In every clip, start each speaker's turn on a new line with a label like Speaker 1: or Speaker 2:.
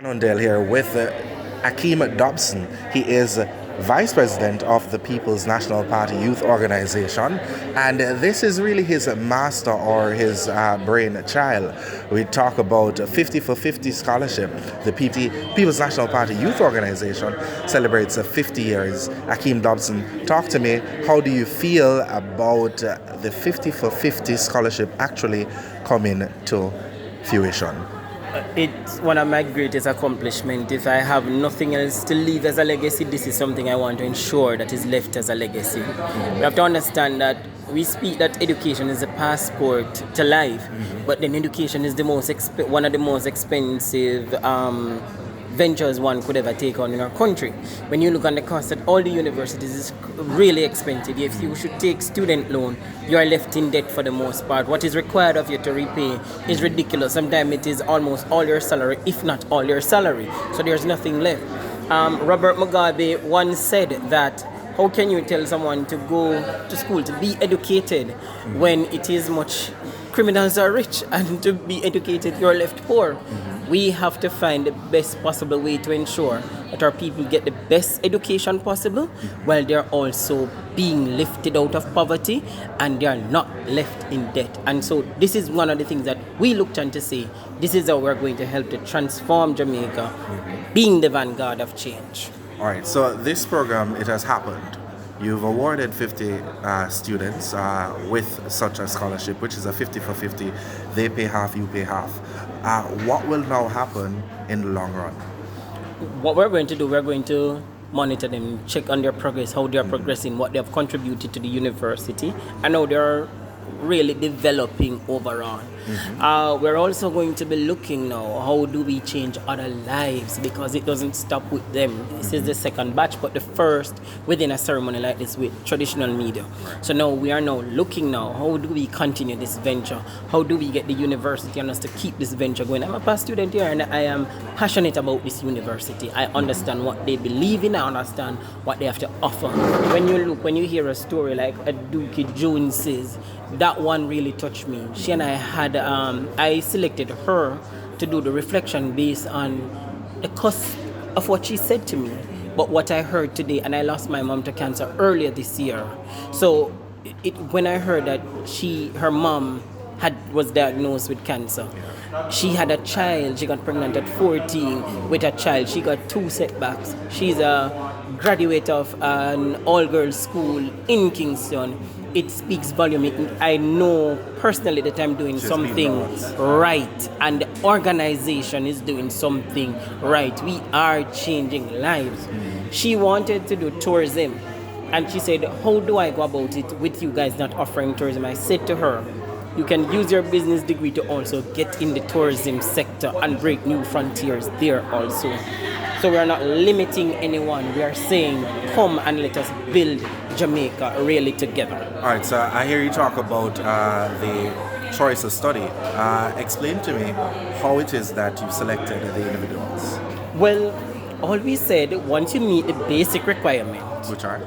Speaker 1: Dale here with Akeem Dobson. He is Vice President of the People's National Party Youth Organization, and this is really his master or his brainchild. We talk about 50 for 50 scholarship. The People's National Party Youth Organization celebrates 50 years. Akeem Dobson, talk to me. How do you feel about the 50 for 50 scholarship actually coming to fruition?
Speaker 2: It's one of my greatest accomplishments. If I have nothing else to leave as a legacy, this is something I want to ensure that is left as a legacy. We have to understand that we speak that education is a passport to life, but then education is the one of the most expensive ventures one could ever take on in our country. When you look at the cost at all the universities, it's really expensive. If you should take student loan, you are left in debt for the most part. What is required of you to repay is ridiculous. Sometimes it is almost all your salary, if not all your salary. So there's nothing left. Robert Mugabe once said that how can you tell someone to go to school, to be educated, when it is much criminals are rich and to be educated you're left poor? We have to find the best possible way to ensure that our people get the best education possible while they're also being lifted out of poverty and they are not left in debt. And so this is one of the things that we looked on to say, this is how we're going to help to transform Jamaica, being the vanguard of change.
Speaker 1: All right, so this program, it has happened. You've awarded 50 students with such a scholarship, which is a 50 for 50. They pay half, you pay half. What will now happen in the long run?
Speaker 2: What we're going to do, we're going to monitor them, check on their progress, how they're progressing, what they have contributed to the university, and how they're really developing overall. We're also going to be looking now, how do we change other lives, because it doesn't stop with them. This is the second batch, but the first within a ceremony like this with traditional media. So now we are now looking now, how do we continue this venture? How do we get the university on us to keep this venture going? I'm a past student here and I am passionate about this university. I understand what they believe in, I understand what they have to offer. When you hear a story like Aduke Jones's, that one really touched me. She and I selected her to do the reflection based on the cusp of what she said to me, but what I heard today, and I lost my mom to cancer earlier this year. So when I heard that her mom was diagnosed with cancer, she had a child, she got pregnant at 14 with a child, she got 2 setbacks. She's a graduate of an all-girls school in Kingston. It speaks volume. I know personally that I'm doing something right, and the organization is doing something right. We are changing lives. She wanted to do tourism, and she said, how do I go about it with you guys not offering tourism? I said to her, you can use your business degree to also get in the tourism sector and break new frontiers there also. So we are not limiting anyone. We are saying, come and let us build Jamaica really together.
Speaker 1: All right, so I hear you talk about the choice of study. Explain to me how it is that you selected the individuals.
Speaker 2: Well, all we said, once you meet the basic requirements,
Speaker 1: which are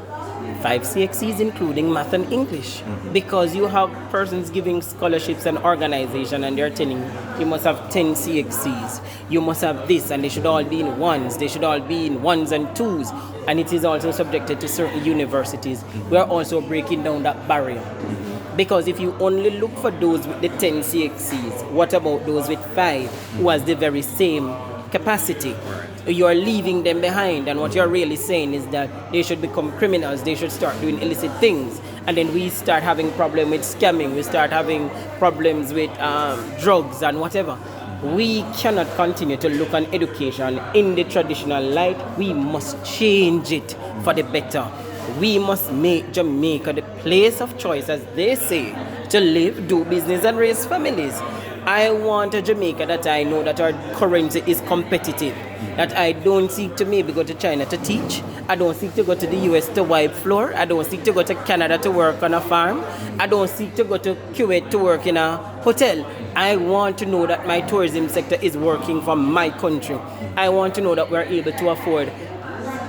Speaker 2: 5 CXCs including math and English, because you have persons giving scholarships and organization and they're telling you must have 10 CXCs, you must have this, and they should all be in ones, they should all be in ones and twos, and it is also subjected to certain universities. We are also breaking down that barrier, because if you only look for those with the 10 CXCs, what about those with 5 who has the very same capacity? You are leaving them behind, and what you're really saying is that they should become criminals, they should start doing illicit things, and then we start having problems with scamming, we start having problems with drugs and whatever. We cannot continue to look on education in the traditional light. We must change it for the better. We must make Jamaica the place of choice, as they say, to live, do business and raise families. I want a Jamaica that I know that our currency is competitive, that I don't seek to maybe go to China to teach, I don't seek to go to the US to wipe floor, I don't seek to go to Canada to work on a farm, I don't seek to go to Hewitt to work in a hotel. I want to know that my tourism sector is working for my country. I want to know that we're able to afford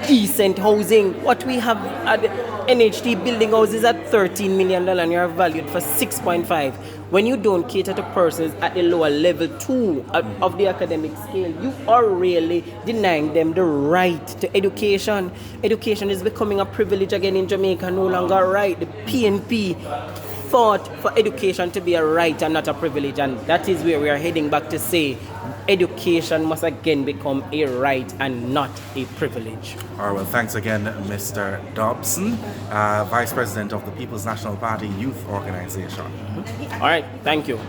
Speaker 2: decent housing. What we have at NHT building houses at $13 million and you're valued for 6.5. When you don't cater to persons at the lower level too of the academic scale, you are really denying them the right to education. Education is becoming a privilege again in Jamaica, no longer a right. The PNP fought for education to be a right and not a privilege, and that is where we are heading back to say education must again become a right and not a privilege.
Speaker 1: All right, well, thanks again, Mr. Dobson, Vice President of the People's National Party Youth Organization.
Speaker 2: All right, thank you.